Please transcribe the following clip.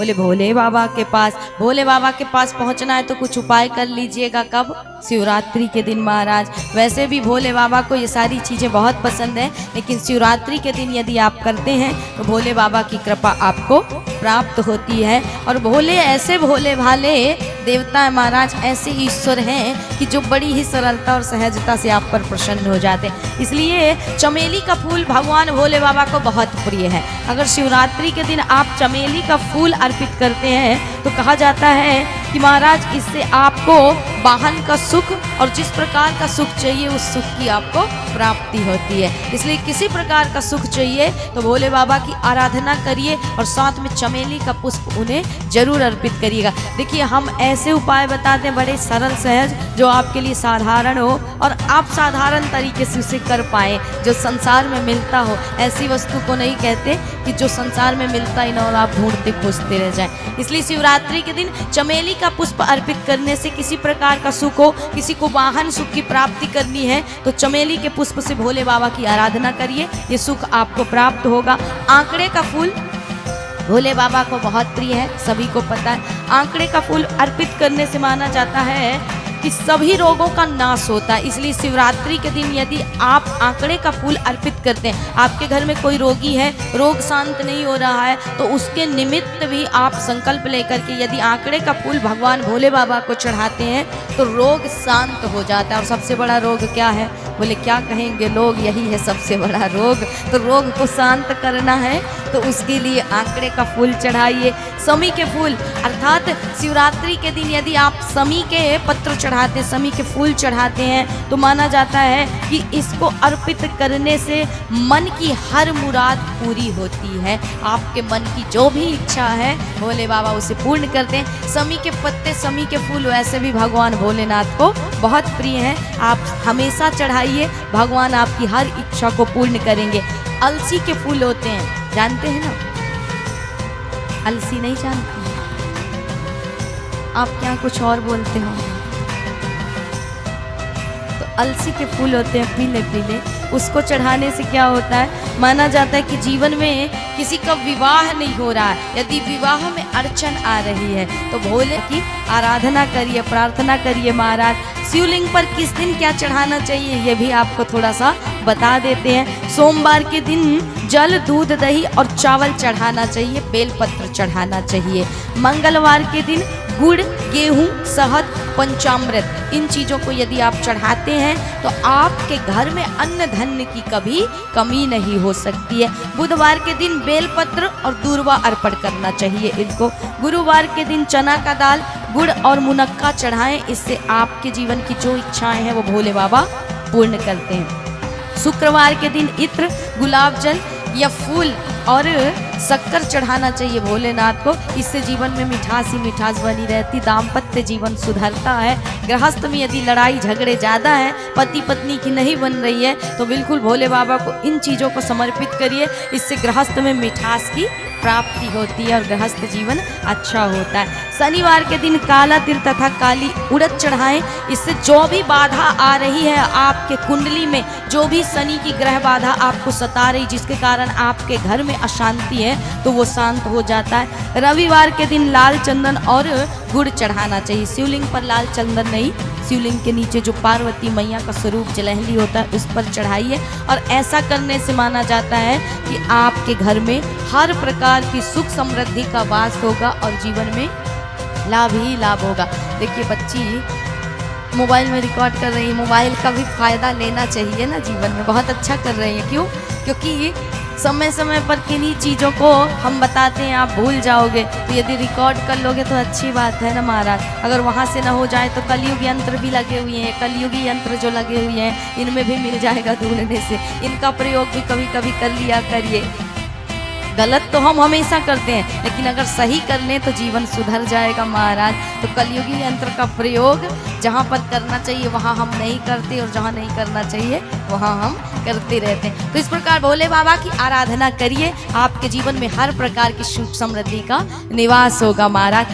बोले भोले बाबा के पास। भोले बाबा के पास पहुंचना है तो कुछ उपाय कर लीजिएगा। कब? शिवरात्रि के दिन महाराज। वैसे भी भोले बाबा को ये सारी चीज़ें बहुत पसंद है, लेकिन शिवरात्रि के दिन यदि आप करते हैं तो भोले बाबा की कृपा आपको प्राप्त होती है। और भोले ऐसे भोले भाले देवता है महाराज, ऐसे ईश्वर हैं कि जो बड़ी ही सरलता और सहजता से आप पर प्रसन्न हो जाते हैं। इसलिए चमेली का फूल भगवान भोले बाबा को बहुत प्रिय है। अगर शिवरात्रि के दिन आप चमेली का फूल अर्पित करते हैं तो कहा जाता है कि महाराज इससे आपको वाहन का सुख और जिस प्रकार का सुख चाहिए उस सुख की आपको प्राप्ति होती है। इसलिए किसी प्रकार का सुख चाहिए तो भोले बाबा की आराधना करिए और साथ में चमेली का पुष्प उन्हें जरूर अर्पित करिएगा। देखिए हम ऐसे उपाय बताते हैं बड़े सरल सहज, जो आपके लिए साधारण हो और आप साधारण तरीके से उसे कर पाए, जो संसार में मिलता हो। ऐसी वस्तु को नहीं कहते कि जो संसार में मिलता ही ना और आप ढूंढते खोजते रह जाए। इसलिए शिवरात्रि के दिन चमेली का पुष्प अर्पित करने से किसी प्रकार का सुख हो, किसी को वाहन सुख की प्राप्ति करनी है तो चमेली के पुष्प से भोले बाबा की आराधना करिए, ये सुख आपको प्राप्त होगा। आंकड़े का फूल भोले बाबा को बहुत प्रिय है, सभी को पता है। आंकड़े का फूल अर्पित करने से माना जाता है कि सभी रोगों का नाश होता है। इसलिए शिवरात्रि के दिन यदि आप आंकड़े का फूल अर्पित करते हैं, आपके घर में कोई रोगी है, रोग शांत नहीं हो रहा है, तो उसके निमित्त भी आप संकल्प लेकर के यदि आंकड़े का फूल भगवान भोले बाबा को चढ़ाते हैं तो रोग शांत हो जाता है। और सबसे बड़ा रोग क्या है? बोले क्या कहेंगे लोग, यही है सबसे बड़ा रोग। तो रोग को शांत करना है तो उसके लिए आंकड़े का फूल चढ़ाइए। समी के फूल अर्थात शिवरात्रि के दिन यदि आप समी के पत्र चढ़ाते, समी के फूल चढ़ाते हैं तो माना जाता है कि इसको अर्पित करने से मन की हर मुराद पूरी होती है। आपके मन की जो भी इच्छा है भोले बाबा उसे पूर्ण करते हैं। समी के पत्ते, समी के फूल वैसे भी भगवान भोलेनाथ को बहुत प्रिय हैं, आप हमेशा चढ़ाइए, भगवान आपकी हर इच्छा को पूर्ण करेंगे। अलसी के फूल होते हैं, जानते हैं ना? अलसी नहीं जानते? आप क्या कुछ और बोलते हो? तो अलसी के फूल होते हैं पीले पीले, उसको चढ़ाने से क्या होता है? माना जाता है कि जीवन में किसी का विवाह नहीं हो रहा है, यदि विवाह में अड़चन आ रही है तो भोले की आराधना करिए, प्रार्थना करिए। महाराज शिवलिंग पर किस दिन क्या चढ़ाना चाहिए ये भी आपको थोड़ा सा बता देते हैं। सोमवार के दिन जल, दूध, दही और चावल चढ़ाना चाहिए, बेलपत्र चढ़ाना चाहिए। मंगलवार के दिन गुड़, गेहूं, शहद, पंचामृत, इन चीज़ों को यदि आप चढ़ाते हैं तो आपके घर में अन्न धन्य की कभी कमी नहीं हो सकती है। बुधवार के दिन बेलपत्र और दूर्वा अर्पण करना चाहिए इनको। गुरुवार के दिन चना का दाल, गुड़ और मुनक्का चढ़ाएं, इससे आपके जीवन की जो इच्छाएं हैं वो भोले बाबा पूर्ण करते हैं। शुक्रवार के दिन इत्र, गुलाब जल या फूल और शक्कर चढ़ाना चाहिए भोलेनाथ को, इससे जीवन में मिठास ही मिठास बनी रहती, दाम्पत्य जीवन सुधरता है। गृहस्थ में यदि लड़ाई झगड़े ज़्यादा हैं, पति पत्नी की नहीं बन रही है, तो बिल्कुल भोले बाबा को इन चीज़ों को समर्पित करिए, इससे गृहस्थ में मिठास की प्राप्ति होती है और गृहस्थ जीवन अच्छा होता है। शनिवार के दिन काला तिल तथा काली उड़द चढ़ाएं, इससे जो भी बाधा आ रही है आपके कुंडली में, जो भी शनि की ग्रह बाधा आपको सता रही, जिसके कारण आपके घर में अशांति है, तो वो शांत हो जाता है। रविवार के दिन लाल चंदन और गुड़ चढ़ाना चाहिए। शिवलिंग पर लाल चंदन नहीं, शिवलिंग के नीचे जो पार्वती मैया का स्वरूप जलहली होता है उस पर चढ़ाइए। और ऐसा करने से माना जाता है कि आपके घर में हर प्रकार की सुख समृद्धि का वास होगा और जीवन में लाभ ही लाभ होगा। देखिए बच्ची मोबाइल में रिकॉर्ड कर रही है, मोबाइल का भी फायदा लेना चाहिए ना जीवन में, बहुत अच्छा कर रही है। क्यों? क्योंकि समय समय पर किन्हीं चीज़ों को हम बताते हैं, आप भूल जाओगे, तो यदि रिकॉर्ड कर लोगे तो अच्छी बात है ना महाराज। अगर वहाँ से ना हो जाए तो कलयुग यंत्र भी लगे हुए हैं, कलयुगी यंत्र जो लगे हुए हैं इनमें भी मिल जाएगा ढूंढने से, इनका प्रयोग भी कभी कभी कर लिया करिए। गलत तो हम हमेशा करते हैं, लेकिन अगर सही कर लें तो जीवन सुधर जाएगा महाराज। तो कलयुगी यंत्र का प्रयोग जहाँ पर करना चाहिए वहाँ हम नहीं करते और जहाँ नहीं करना चाहिए वहाँ हम करते रहते हैं। तो इस प्रकार भोले बाबा की आराधना करिए, आपके जीवन में हर प्रकार की सुख समृद्धि का निवास होगा महाराज।